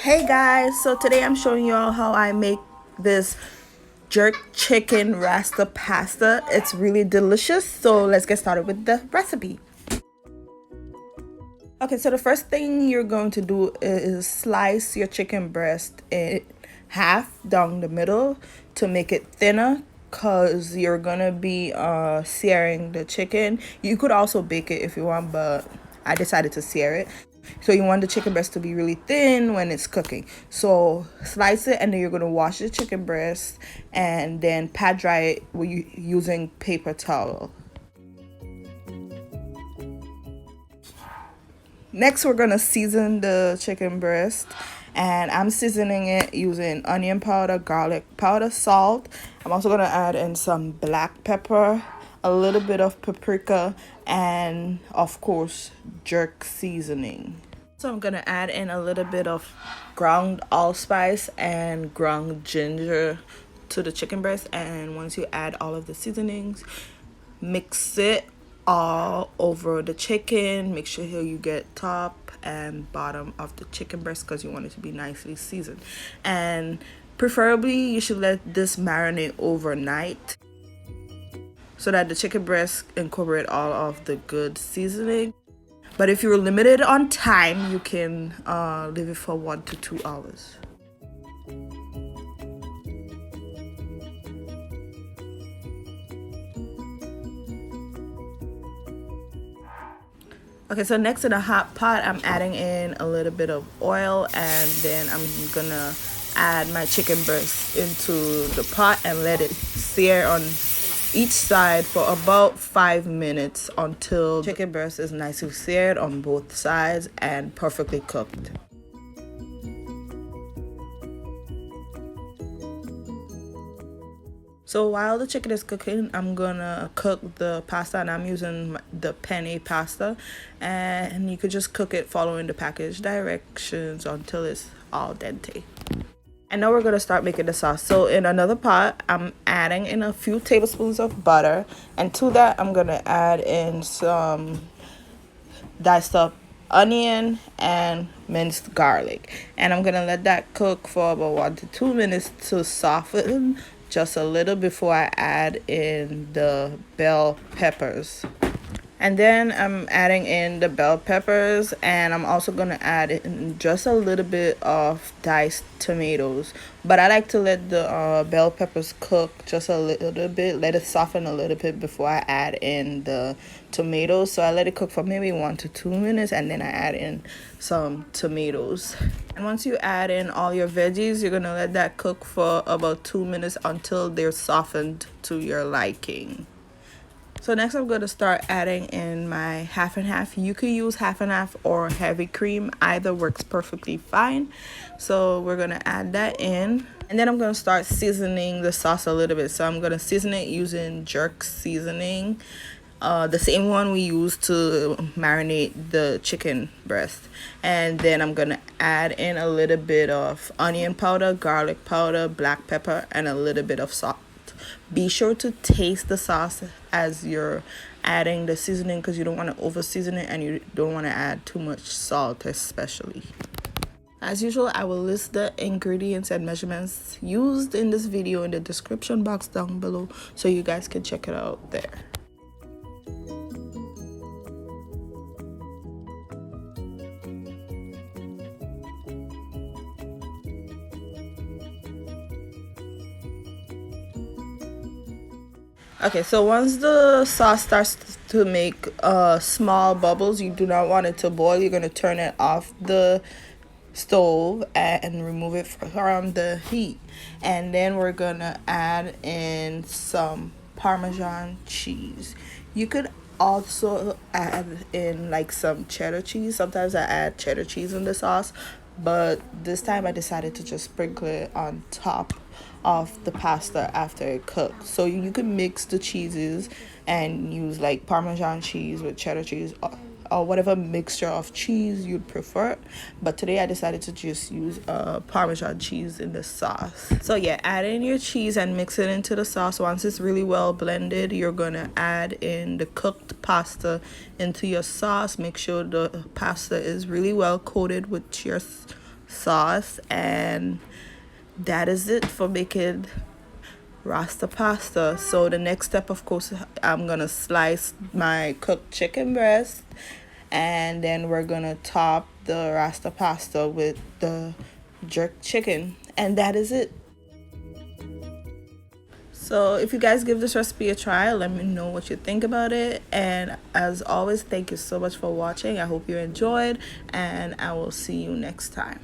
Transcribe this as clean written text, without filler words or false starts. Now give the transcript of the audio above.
Hey guys, so today I'm showing you all how I make this jerk chicken Rasta pasta. It's really delicious, so let's get started with the recipe. Okay, so the first thing you're going to do is slice your chicken breast in half down the middle to make it thinner, because you're gonna be searing the chicken. You could also bake it if you want, but I decided to sear it. So you want the chicken breast to be really thin when it's cooking. So slice it, and then you're gonna wash the chicken breast and then pat dry it using paper towel. Next, we're gonna season the chicken breast, and I'm seasoning it using onion powder, garlic powder, salt. I'm also gonna add in some black pepper, a little bit of paprika, and of course jerk seasoning. So I'm gonna add in a little bit of ground allspice and ground ginger to the chicken breast, and once you add all of the seasonings, mix it all over the chicken. Make sure you get top and bottom of the chicken breast because you want it to be nicely seasoned, and preferably you should let this marinate overnight so that the chicken breast incorporate all of the good seasoning. But if you're limited on time, you can leave it for 1 to 2 hours. Okay, so next in a hot pot, I'm adding in a little bit of oil, and then I'm gonna add my chicken breast into the pot and let it sear on each side for about 5 minutes until chicken breast is nicely seared on both sides and perfectly cooked. So while the chicken is cooking, I'm gonna cook the pasta, and I'm using the penne pasta, and you could just cook it following the package directions until it's al dente. And now we're gonna start making the sauce. So in another pot, I'm adding in a few tablespoons of butter, and to that I'm gonna add in some diced up onion and minced garlic, and I'm gonna let that cook for about 1 to 2 minutes to soften just a little before I add in the bell peppers. And then I'm adding in the bell peppers, and I'm also going to add in just a little bit of diced tomatoes. But I like to let the bell peppers cook just a little bit, let it soften a little bit before I add in the tomatoes. So I let it cook for maybe 1 to 2 minutes, and then I add in some tomatoes. And once you add in all your veggies, you're going to let that cook for about 2 minutes until they're softened to your liking. So next I'm going to start adding in my half and half. You could use half and half or heavy cream. Either works perfectly fine. So we're going to add that in. And then I'm going to start seasoning the sauce a little bit. So I'm going to season it using jerk seasoning. The same one we use to marinate the chicken breast. And then I'm going to add in a little bit of onion powder, garlic powder, black pepper, and a little bit of salt. Be sure to taste the sauce as you're adding the seasoning, because you don't want to over season it and you don't want to add too much salt especially. As usual, I will list the ingredients and measurements used in this video in the description box down below, so you guys can check it out there. Okay, so once the sauce starts to make small bubbles, you do not want it to boil. You're going to turn it off the stove and remove it from the heat. And then we're going to add in some Parmesan cheese. You could also add in like some cheddar cheese. Sometimes I add cheddar cheese in the sauce, but this time I decided to just sprinkle it on top of the pasta after it cooks. So you can mix the cheeses and use like Parmesan cheese with cheddar cheese, or whatever mixture of cheese you'd prefer. But today I decided to just use Parmesan cheese in the sauce. So yeah, add in your cheese and mix it into the sauce. Once it's really well blended, you're gonna add in the cooked pasta into your sauce. Make sure the pasta is really well coated with your sauce, and that is it for making Rasta pasta. So the next step, of course, I'm gonna slice my cooked chicken breast, and then we're gonna top the Rasta pasta with the jerk chicken, and that is it. So if you guys give this recipe a try, let me know what you think about it. And as always, thank you so much for watching. I hope you enjoyed, and I will see you next time.